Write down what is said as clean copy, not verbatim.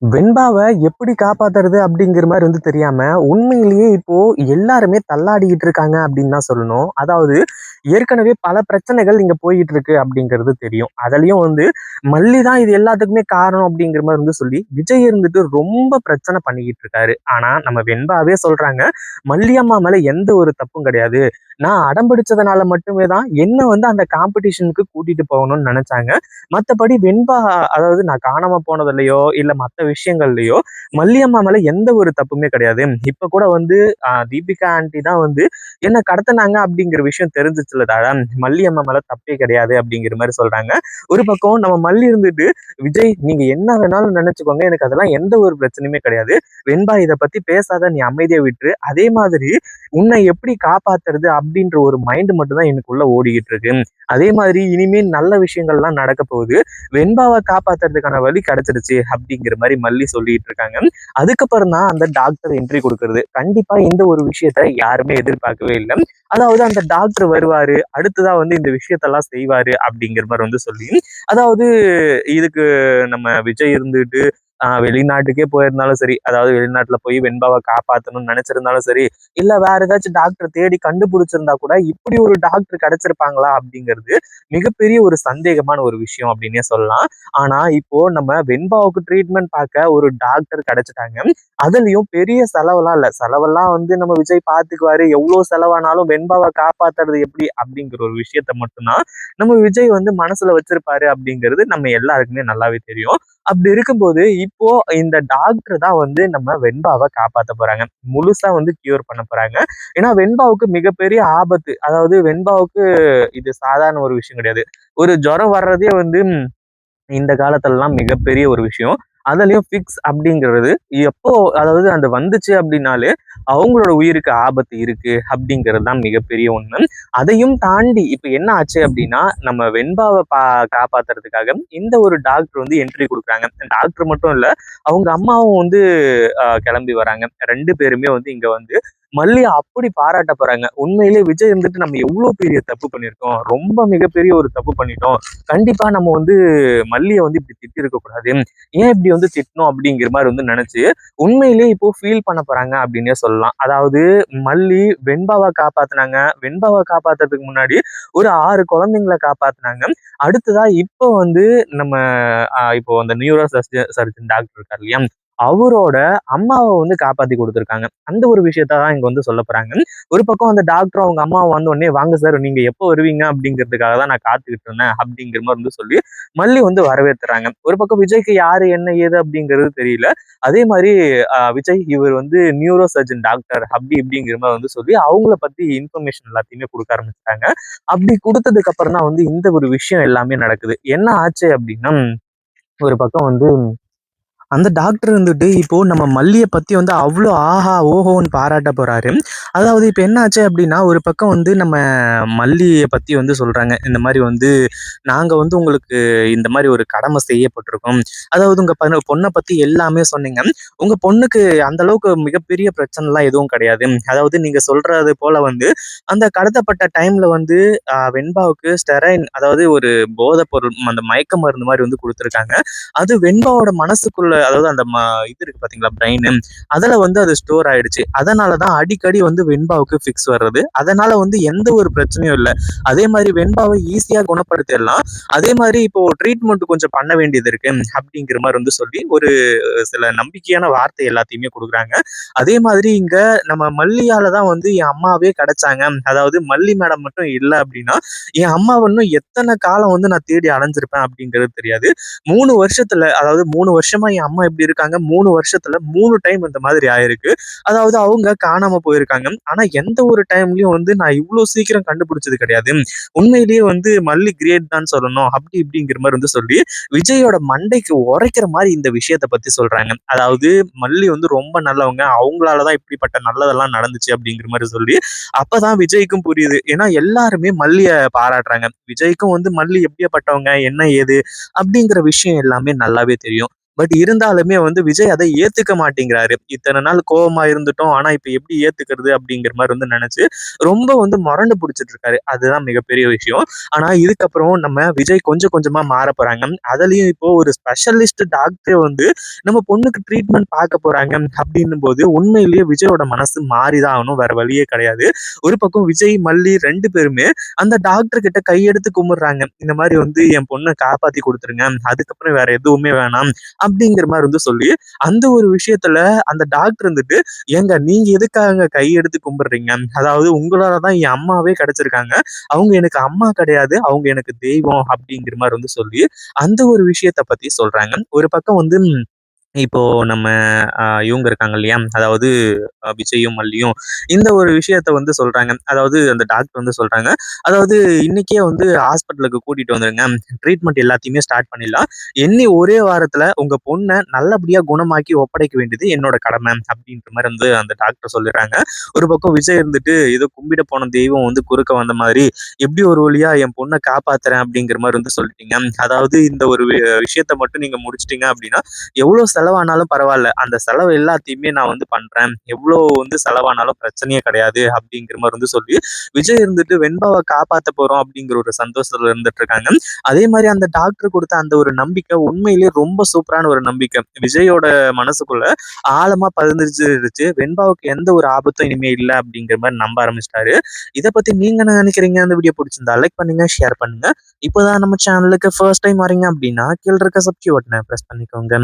வெண்பாவ எப்படி காப்பாத்துறது அப்படிங்கிற மாரி தெரியாம, உண்மையிலேயே இப்போ எல்லாருமே தள்ளாடிக்கிட்டு இருக்காங்க அப்படின்னு தான் சொல்லணும். அதாவது ஏற்கனவே பல பிரச்சனைகள் இங்க போயிட்டு இருக்கு அப்படிங்கிறது தெரியும். அதுலயும் மல்லி தான் இது எல்லாத்துக்குமே காரணம் அப்படிங்கிற மாரி சொல்லி, விஜய் ரொம்ப பிரச்சனை பண்ணிக்கிட்டு இருக்காரு. ஆனா நம்ம வெண்பாவே சொல்றாங்க, "மல்லி அம்மா மேல எந்த ஒரு தப்பும் கிடையாது. நான் அடம் பிடிச்சதுனால மட்டுமே தான் என்ன அந்த காம்படிஷனுக்கு கூட்டிட்டு போகணும்னு நெனச்சாங்க. மத்தபடி வெண்பா அதாவது நான் காணாம போனதுலயோ, இல்ல மத்த விஷயங்கள்லயோ மல்லியம்மா மேல எந்த ஒரு தப்புமே கிடையாது. இப்ப கூட தீபிகா ஆன்டி தான் என்ன கடத்துனாங்க அப்படிங்கிற விஷயம் தெரிஞ்சுச்சுல்ல தாழ, மல்லியம்மா மேல தப்பே கிடையாது அப்படிங்கிற மாரி சொல்றாங்க. ஒரு பக்கம் நம்ம மல்லி விஜய் நீங்க என்ன வேணாலும் நினைச்சுக்கோங்க. எனக்கு அதெல்லாம் எந்த ஒரு பிரச்சனையுமே கிடையாது. வெண்பா இத பத்தி பேசாத நீ அமைதியா விட்டுரு. அதே மாதிரி உன்னை எப்படி காப்பாத்துறது அப்படின்ற ஒரு மைண்ட் மட்டும் தான் எனக்குள்ள ஓடிக்கிட்டு இருக்கு. அதே மாதிரி இனிமேல் நல்ல விஷயங்கள்லாம் நடக்க போகுது. வெண்பாவ காப்பாத்துறதுக்கான வழி கிடைச்சிருச்சு அப்படிங்கிற மாரி மல்லி சொல்லிட்டு இருக்காங்க. அதுக்கப்புறம் தான் அந்த டாக்டர் என்ட்ரி கொடுக்கிறது. கண்டிப்பா இந்த ஒரு விஷயத்த யாருமே எதிர்பார்க்கவே இல்ல. அதாவது அந்த டாக்டர் வருவாரு, அடுத்ததா இந்த விஷயத்தெல்லாம் செய்வாரு அப்படிங்கிற மாரி சொல்லி, அதாவது இதுக்கு நம்ம விஜய் வெளிநாட்டுக்கே போயிருந்தாலும் சரி, அதாவது வெளிநாட்டுல போய் வெண்பாவ காப்பாத்தணும்னு நினைச்சிருந்தாலும் சரி, இல்ல வேற ஏதாச்சும் டாக்டர் தேடி கண்டுபிடிச்சிருந்தா கூட இப்படி ஒரு டாக்டர் கிடைச்சிருப்பாங்களா அப்படிங்கிறது மிகப்பெரிய ஒரு சந்தேகமான ஒரு விஷயம் அப்படின்னே சொல்லலாம். ஆனா இப்போ நம்ம வெண்பாவுக்கு ட்ரீட்மெண்ட் பார்க்க ஒரு டாக்டர் கிடைச்சிட்டாங்க. அதுலயும் பெரிய செலவெல்லாம் இல்ல. செலவெல்லாம் நம்ம விஜய் பார்த்துக்குவாரு. எவ்வளவு செலவானாலும் வெண்பாவ காப்பாத்துறது எப்படி அப்படிங்கிற ஒரு விஷயத்த மட்டும் தான் நம்ம விஜய் மனசுல வச்சிருப்பாரு அப்படிங்கிறது நம்ம எல்லாருக்குமே நல்லாவே தெரியும். அப்படி இருக்கும்போது இப்போ இந்த டாக்டர் தான் நம்ம வெண்பாவ காப்பாத்த போறாங்க. முழுசா கியூர் பண்ண போறாங்க. ஏன்னா வெண்பாவுக்கு மிகப்பெரிய ஆபத்து. அதாவது வெண்பாவுக்கு இது சாதாரண ஒரு விஷயம் கிடையாது. ஒரு ஜுரம் வர்றதே இந்த காலத்துலலாம் மிகப்பெரிய ஒரு விஷயம். அதுலயும் ஃபிக்ஸ் அப்படிங்கிறது எப்போ அதாவது அந்த வந்துச்சு அப்படின்னாலே, அவங்களோட உயிருக்கு ஆபத்து இருக்கு அப்படிங்கிறது தான் மிகப்பெரிய உண்மை. அதையும் தாண்டி இப்ப என்ன ஆச்சு அப்படின்னா, நம்ம வெண்பாவ காப்பாத்துறதுக்காக இந்த ஒரு டாக்டர் என்ட்ரி குடுக்குறாங்க. டாக்டர் மட்டும் இல்ல, அவங்க அம்மாவும் கிளம்பி வராங்க. 2 பேருமே இங்க மல்லிய அப்படி பாராட்ட போறாங்க. உண்மையிலேயே விஜய் நம்ம எவ்வளவு பெரிய தப்பு பண்ணியிருக்கோம். ரொம்ப மிகப்பெரிய ஒரு தப்பு பண்ணிட்டோம். கண்டிப்பா நம்ம மல்லிய இப்படி திட்டியிருக்க கூடாது. ஏன் இப்படி திட்டணும் அப்படிங்கிற மாரி நினைச்சு, உண்மையிலேயே இப்போ ஃபீல் பண்ண போறாங்க அப்படின்னே சொல்லலாம். அதாவது மல்லி வெண்பாவ காப்பாத்துனாங்க. வெண்பாவ காப்பாத்துறதுக்கு முன்னாடி ஒரு 6 குழந்தைங்கள காப்பாத்துனாங்க. அடுத்ததா இப்போ நம்ம இப்போ அந்த நியூரோ சர்ஜன் டாக்டர் இருக்காரு இல்லையா? அவரோட அம்மாவ காப்பாத்தி குடுத்துருக்காங்க. அந்த ஒரு விஷயத்த தான் இங்க சொல்லப் போறாங்க. ஒரு பக்கம் அந்த டாக்டரும் அவங்க அம்மா வந்த உடனே, "வாங்க சார், நீங்க எப்போ வருவீங்க அப்படிங்கிறதுக்காக தான் நான் காத்துக்கிட்டு இருந்தேன்." அப்படிங்கிற மாரி சொல்லி மல்லி வரவேத்துறாங்க. ஒரு பக்கம் விஜய்க்கு யாரு, என்ன, ஏது அப்படிங்கிறது தெரியல. அதே மாரி விஜய் இவர் நியூரோ சர்ஜன் டாக்டர் அப்படி இப்படிங்கிற மாரி சொல்லி அவங்கள பத்தி இன்ஃபர்மேஷன் எல்லாத்தையுமே குடுக்க ஆரம்பிச்சுட்டாங்க. அப்படி குடுத்ததுக்கு அப்புறம் தான் இந்த ஒரு விஷயம் எல்லாமே நடக்குது. என்ன ஆச்சு அப்படின்னா, ஒரு பக்கம் அந்த டாக்டர் இப்போ நம்ம மல்லிய பத்தி அவ்ளோ ஆஹா, ஓஹோன்னு பாராட்ட போறாரு. அதாவது இப்ப என்ன ஆச்சு அப்டின்னா, ஒரு பக்கம் நம்ம மல்லிய பத்தி சொல்றாங்க. இந்த மாரி நாங்க உங்களுக்கு இந்த மாரி ஒரு கடமை செய்யப்பட்டிருக்கோம். அதாவது உங்க பொண்ண பத்தி எல்லாமே சொன்னீங்க. உங்க பொண்ணுக்கு அந்த அளவுக்கு மிகப்பெரிய பிரச்சனைலாம் எதுவும் கிடையாது. அதாவது நீங்க சொல்றது போல அந்த கடத்தப்பட்ட டைம்ல வெண்பாவுக்கு ஸ்டெரைன் அதாவது ஒரு போதைப் பொருள் அந்த மயக்க மருந்து மாரி குடுத்துருக்காங்க. அது வெண்பாவோட மனசுக்குள்ள அதாவது அந்த இது இருக்கு பாத்தீங்களா பிரெயின் அதுல அது ஸ்டோர் ஆயிடுச்சு. அதனாலதான் அடிக்கடி வெண்பாவுக்கு ஃபிக்ஸ் வர்றது. அதனால எந்த ஒரு பிரச்சனையும் இல்ல. அதே மாதிரி வெண்பாவை ஈஸியா குணப்படுத்திடலாம். அதே மாதிரி இப்போ ட்ரீட்மெண்ட் கொஞ்சம் பண்ண வேண்டியது இருக்கு அப்படிங்கிற மாதிரி சொல்லி ஒரு சில நம்பிக்கையான வார்த்தை எல்லாத்தையுமே கொடுக்குறாங்க. அதே மாதிரி இங்க நம்ம மல்லியால தான் என் அம்மாவே கிடைச்சாங்க. அதாவது மல்லி மேடம் மட்டும் இல்ல அப்படின்னா என் அம்மா இன்னும் எத்தனை காலம் நான் தேடி அலைஞ்சிருப்பேன் அப்படிங்கிறது தெரியாது. 3 வருஷத்துல அதாவது 3 வருஷமா என் அம்மா இப்படி இருக்காங்க. 3 வருஷத்துல 3 டைம் இந்த மாதிரி ஆயிருக்கு. அதாவது அவங்க காணாம போயிருக்காங்க. ஆனா எந்த ஒரு டைம்லயும் நான் இவ்வளவு சீக்கிரம் கண்டுபிடிச்சது கிடையாது. உண்மையிலேயே மல்லி கிரேட் தான் சொல்லணும். அப்படி இப்படிங்கிற மாதிரி சொல்லி விஜயோட மண்டைக்கு உரைக்கிற மாதிரி இந்த விஷயத்த பத்தி சொல்றாங்க. அதாவது மல்லி ரொம்ப நல்லவங்க. அவங்களாலதான் இப்படிப்பட்ட நல்லதெல்லாம் நடந்துச்சு அப்படிங்கிற மாதிரி சொல்லி அப்பதான் விஜய்க்கும் புரியுது. ஏன்னா எல்லாருமே மல்லிய பாராட்டுறாங்க. விஜய்க்கும் மல்லி எப்படியாப்பட்டவங்க, என்ன ஏது அப்படிங்கிற விஷயம் எல்லாமே நல்லாவே தெரியும். பட் இருந்தாலுமே வந்து விஜய் அதை ஏத்துக்க மாட்டேங்கிறாரு. இத்தனை நாள் கோவமா இருந்துட்டோம். ஆனா இப்ப எப்படி ஏத்துக்கிறது அப்படிங்கிற மாதிரி வந்து நினைச்சு ரொம்ப வந்து மொரண்டு பிடிச்சிட்டு இருக்காரு. அதுதான் மிகப்பெரிய விஷயம். ஆனா இதுக்கப்புறம் நம்ம விஜய் கொஞ்சம் கொஞ்சமா மாற போறாங்க. அதுலயும் இப்போ ஒரு ஸ்பெஷலிஸ்ட் டாக்டர் வந்து நம்ம பொண்ணுக்கு ட்ரீட்மெண்ட் பார்க்க போறாங்க அப்படின்னும் போது உண்மையிலேயே விஜயோட மனசு மாறிதான் ஆகணும். வேற வழியே கிடையாது. ஒரு பக்கம் விஜய், மல்லி 2 பேருமே அந்த டாக்டர் கிட்ட கையெடுத்து கும்பிடுறாங்க. இந்த மாதிரி வந்து என் பொண்ணை காப்பாத்தி கொடுத்துருங்க. அதுக்கப்புறம் வேற எதுவுமே வேணாம் அப்படிங்கிற மாதிரி வந்து சொல்லி அந்த ஒரு விஷயத்துல அந்த டாக்டர் இருந்துட்டு, ஏங்க நீங்க எதுக்காகங்க கையெடுத்து கும்பிடுறீங்க? அதாவது உங்களால தான் என் அம்மாவே கிடைச்சிருக்காங்க. அவங்க எனக்கு அம்மா கிடையாது. அவங்க எனக்கு தெய்வம் அப்படிங்கிற மாதிரி வந்து சொல்லி அந்த ஒரு விஷயத்த பத்தி சொல்றாங்க. ஒரு பக்கம் வந்து இப்போ நம்ம இவங்க இருக்காங்க இல்லையா? அதாவது விஜயும், மல்லியும் இந்த ஒரு விஷயத்த வந்து சொல்றாங்க. அதாவது அந்த டாக்டர் வந்து சொல்றாங்க. அதாவது இன்னைக்கே வந்து ஹாஸ்பிட்டலுக்கு கூட்டிட்டு வந்துருங்க. ட்ரீட்மெண்ட் எல்லாத்தையுமே ஸ்டார்ட் பண்ணிடலாம். எண்ணி ஒரே வாரத்துல உங்க பொண்ண நல்லபடியா குணமாக்கி ஒப்படைக்க வேண்டியது என்னோட கடமை அப்படின்ற மாரி வந்து அந்த டாக்டர் சொல்லிடுறாங்க. ஒரு பக்கம் விஜய் இருந்துட்டு ஏதோ கும்பிட போன தெய்வம் வந்து குறுக்க வந்த மாதிரி, எப்படி ஒரு வழியா என் பொண்ண காப்பாத்துறேன் அப்படிங்கிற மாரி வந்து சொல்லிட்டீங்க. அதாவது இந்த ஒரு விஷயத்த மட்டும் நீங்க முடிச்சுட்டீங்க அப்படின்னா, எவ்வளோ செலவானாலும் பரவாயில்ல. அந்த செலவு எல்லாத்தையுமே நான் வந்து பண்றேன். எவ்வளோ வந்து செலவானாலும் பிரச்சனையே கிடையாது அப்படிங்கிற மாரி வந்து சொல்லி, விஜய் இருந்துட்டு வெண்பாவ காப்பாத்த போறோம் அப்படிங்கிற ஒரு சந்தோஷத்துல இருந்துட்டு இருக்காங்க. அதே மாரி அந்த டாக்டர் குடுத்த அந்த ஒரு நம்பிக்கை உண்மையிலேயே ரொம்ப சூப்பரான ஒரு நம்பிக்கை. விஜயோட மனசுக்குள்ள ஆழமா பதிஞ்சிருச்சு. வெண்பாவுக்கு எந்த ஒரு ஆபத்தும் இனிமே இல்ல அப்படிங்கிற மாரி நம்ப ஆரம்பிச்சுட்டாரு. இத பத்தி நீங்க என்ன நினைக்கிறீங்க? அந்த வீடியோ பிடிச்சிருந்தா லைக் பண்ணுங்க, ஷேர் பண்ணுங்க. இப்போதான் நம்ம சேனலுக்கு ஃபர்ஸ்ட் டைம் வரீங்க அப்படின்னா, கீழ இருக்க சப்ஸ்கிரைப் பட்டன பிரஸ் பண்ணிக்கோங்க.